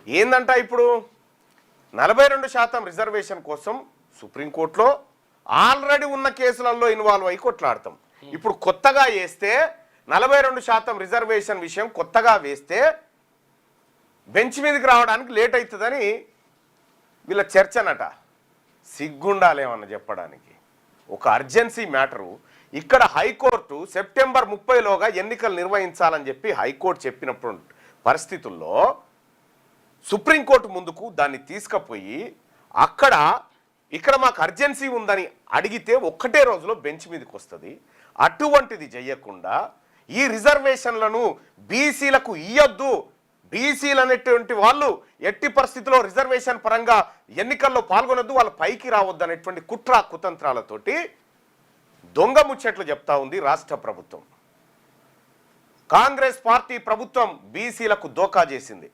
ఏందంట ఇప్పుడు 42% రిజర్వేషన్ కోసం సుప్రీంకోర్టులో ఆల్రెడీ ఉన్న కేసులలో ఇన్వాల్వ్ అయ్యి కొట్లాడతాం. ఇప్పుడు కొత్తగా వేస్తే 42% రిజర్వేషన్ విషయం కొత్తగా వేస్తే బెంచ్ మీదకి రావడానికి లేట్ అవుతుందని వీళ్ళ చర్చనట. సిగ్గుండాలేమన్నా చెప్పడానికి. ఒక అర్జెన్సీ మ్యాటరు. ఇక్కడ హైకోర్టు సెప్టెంబర్ 30లోగా ఎన్నికలు నిర్వహించాలని చెప్పి హైకోర్టు చెప్పినప్పుడు పరిస్థితుల్లో సుప్రీంకోర్టు ముందుకు దాన్ని తీసుకుపోయి ఇక్కడ మాకు అర్జెన్సీ ఉందని అడిగితే ఒక్కటే రోజులో బెంచ్ మీదకి వస్తుంది. అటువంటిది చేయకుండా ఈ రిజర్వేషన్లను బీసీలకు ఇయ్యొద్దు, బీసీలు అనేటువంటి వాళ్ళు ఎట్టి పరిస్థితుల్లో రిజర్వేషన్ పరంగా ఎన్నికల్లో పాల్గొనొద్దు, వాళ్ళు పైకి రావద్దు అనేటువంటి కుట్ర కుతంత్రాలతోటి దొంగ ముచ్చట్లు చెప్తా ఉంది రాష్ట్ర ప్రభుత్వం. కాంగ్రెస్ పార్టీ ప్రభుత్వం బీసీలకు దోకా చేసింది.